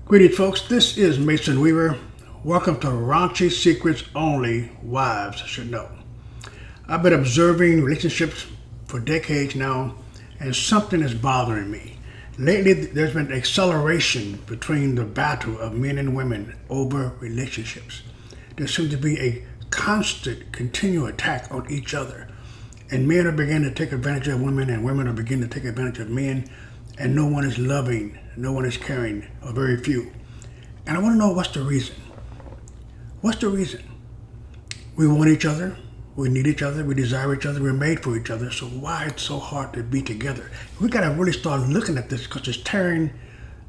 Greetings, folks. This is Mason Weaver. Welcome to Raunchy Secrets Only Wives Should Know. I've been observing relationships for decades now, and something is bothering me. Lately, there's been acceleration between the battle of men and women over relationships. There seems to be a constant, continual attack on each other. And men are beginning to take advantage of women, and women are beginning to take advantage of men, and no one is loving, no one is caring, or very few. And I want to know what's the reason. What's the reason? We want each other, we need each other, we desire each other, we're made for each other, so why it's so hard to be together? We got to really start looking at this because it's tearing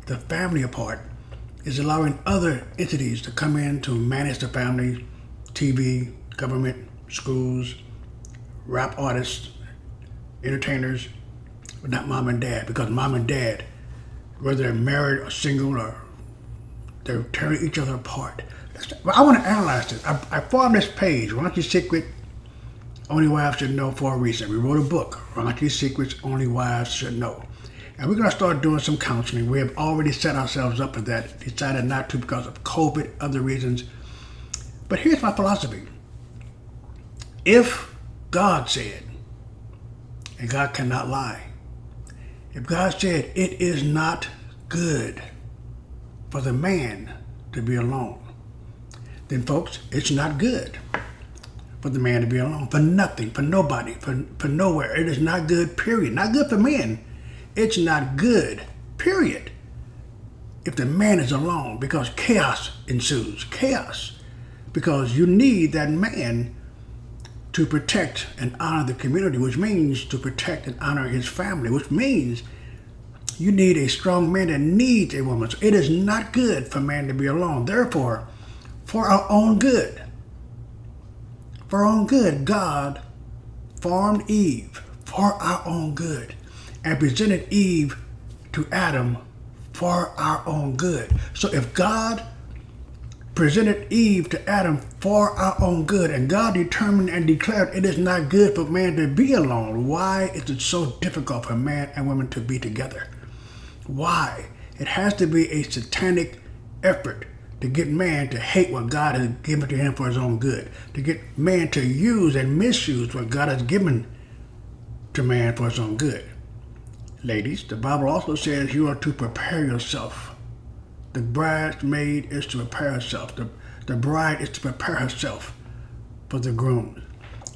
the family apart. It's allowing other entities to come in to manage the family, TV, government, schools, rap artists, entertainers, but not mom and dad, because mom and dad, whether they're married or single, or they're tearing each other apart. I want to analyze this. I formed this page, Raunchy Secret Only Wives Should Know, for a reason. We wrote a book, Raunchy Secrets Only Wives Should Know. And we're going to start doing some counseling. We have already set ourselves up for that, decided not to because of COVID, other reasons. But here's my philosophy. If God said, and God cannot lie, if God said it is not good for the man to be alone, then folks, it's not good for the man to be alone, for nothing, for nobody, for nowhere. It is not good, period. Not good for men. It's not good, period, if the man is alone, because chaos ensues. Chaos. Because you need that man to protect and honor the community, which means to protect and honor his family, which means you need a strong man that needs a woman. So it is not good for man to be alone. Therefore, for our own good, God formed Eve for our own good and presented Eve to Adam for our own good. So if God presented Eve to Adam for our own good, and God determined and declared it is not good for man to be alone, why is it so difficult for man and women to be together? Why? It has to be a satanic effort to get man to hate what God has given to him for his own good, to get man to use and misuse what God has given to man for his own good. Ladies, the Bible also says you are to prepare yourself. The bridesmaid is to prepare herself. The bride is to prepare herself for the groom.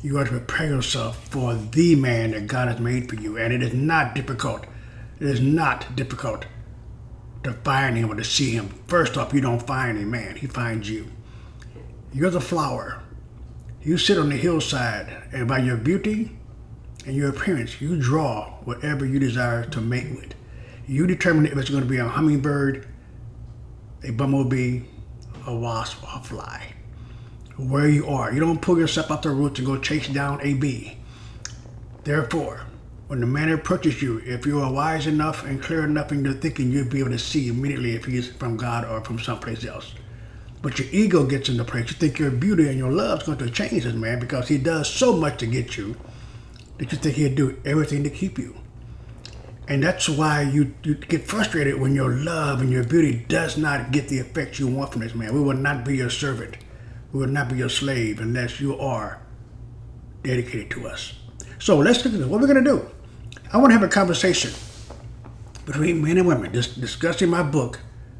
You are to prepare yourself for the man that God has made for you. And it is not difficult. It is not difficult to find him or to see him. First off, you don't find a man. He finds you. You're the flower. You sit on the hillside, and by your beauty and your appearance, you draw whatever you desire to mate with. You determine if it's going to be a hummingbird, a bumblebee, a wasp, or a fly. Where you are. You don't pull yourself out the roots and go chase down a bee. Therefore, when the man approaches you, if you are wise enough and clear enough in your thinking, you'll be able to see immediately if he is from God or from someplace else. But your ego gets into place. You think your beauty and your love is going to change this man because he does so much to get you that you think he'll do everything to keep you. And that's why you get frustrated when your love and your beauty does not get the effect you want from this man. We will not be your servant. We will not be your slave unless you are dedicated to us. So let's look at this. What we're going to do. I want to have a conversation between men and women, just discussing my book,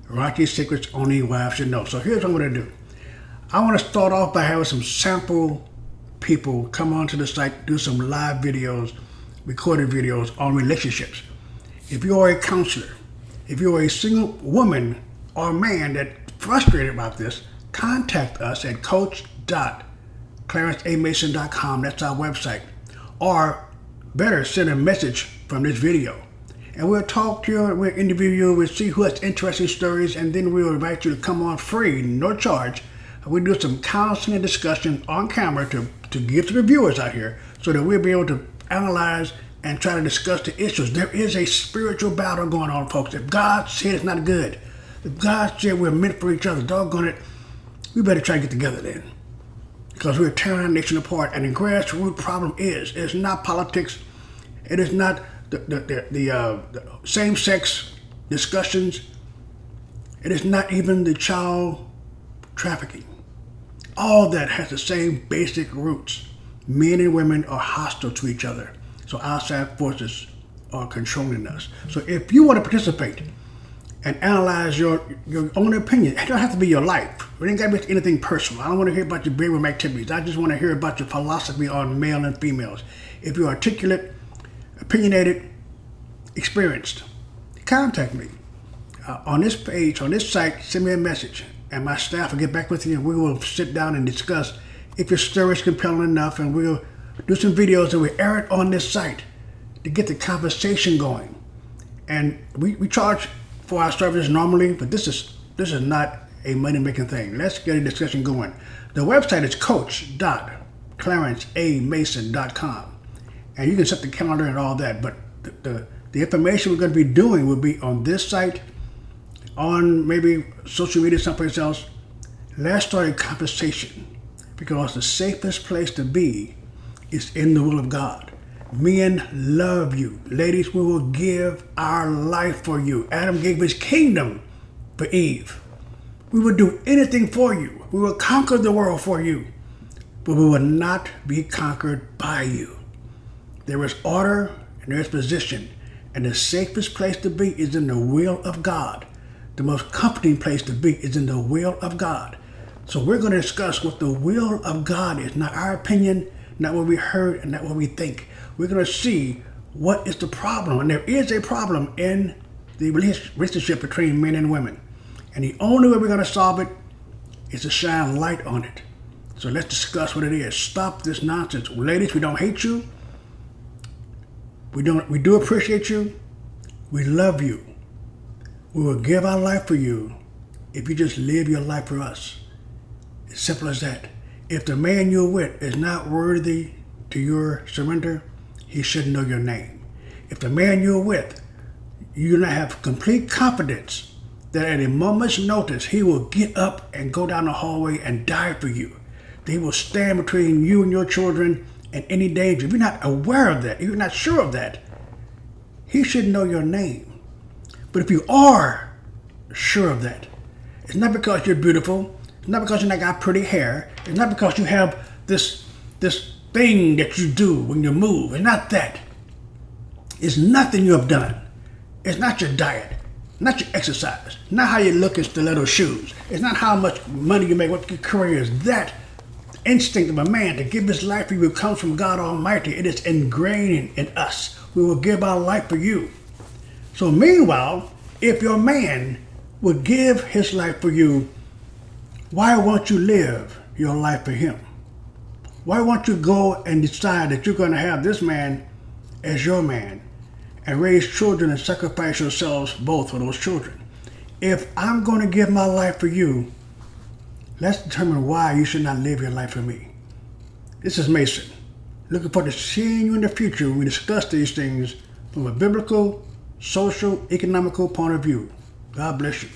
Raunchy Secrets Only Wives Should Know. So here's what I'm going to do. I want to start off by having some sample people come onto the site, do some live videos, recorded videos on relationships. If you are a counselor, if you are a single woman or man that's frustrated about this, contact us at coach.clarenceamason.com. That's our website. Or better, send a message from this video. And we'll talk to you, we'll interview you, we'll see who has interesting stories, and then we'll invite you to come on free, no charge. We'll do some counseling and discussion on camera to give to the viewers out here so that we'll be able to analyze and try to discuss the issues. There is a spiritual battle going on, folks. If God said it's not good, if God said we're meant for each other, doggone it, we better try to get together then. Because we're tearing our nation apart. And the grassroots problem is, it's not politics. It is not the same-sex discussions. It is not even the child trafficking. All that has the same basic roots. Men and women are hostile to each other. So outside forces are controlling us. So if you want to participate and analyze your own opinion, it don't have to be your life. It ain't got to be anything personal. I don't want to hear about your bedroom activities. I just want to hear about your philosophy on male and females. If you're articulate, opinionated, experienced, contact me. On this page, on this site, send me a message, and my staff will get back with you, and we will sit down and discuss if your story is compelling enough, and we'll do some videos and we air it on this site to get the conversation going. And we charge for our services normally, but this is not a money-making thing. Let's get a discussion going. The website is coach.clarenceamason.com, and you can set the calendar and all that, but the information we're going to be doing will be on this site, on maybe social media, someplace else. Let's start a conversation, because the safest place to be is in the will of God. Men love you. Ladies, we will give our life for you. Adam gave his kingdom for Eve. We will do anything for you. We will conquer the world for you, but we will not be conquered by you. There is order and there is position, and the safest place to be is in the will of God. The most comforting place to be is in the will of God. So we're going to discuss what the will of God is, not our opinion, not what we heard, and not what we think. We're going to see what is the problem. And there is a problem in the relationship between men and women. And the only way we're going to solve it is to shine light on it. So let's discuss what it is. Stop this nonsense. Ladies, we don't hate you. We do appreciate you. We love you. We will give our life for you if you just live your life for us. It's simple as that. If the man you're with is not worthy to your surrender, he shouldn't know your name. If the man you're with, you not have complete confidence that at a moment's notice, he will get up and go down the hallway and die for you. He will stand between you and your children and any danger. If you're not aware of that, if you're not sure of that, he should know your name. But if you are sure of that, it's not because you're beautiful. It's not because you got pretty hair. It's not because you have this thing that you do when you move. It's not that. It's nothing you have done. It's not your diet, not your exercise, not how you look in stiletto shoes. It's not how much money you make, what your career is. That instinct of a man to give his life for you comes from God Almighty. It is ingrained in us. We will give our life for you. So meanwhile, if your man would give his life for you, why won't you live your life for him? Why won't you go and decide that you're going to have this man as your man and raise children and sacrifice yourselves both for those children? If I'm going to give my life for you, let's determine why you should not live your life for me. This is Mason, looking forward to seeing you in the future when we discuss these things from a biblical, social, economical point of view. God bless you.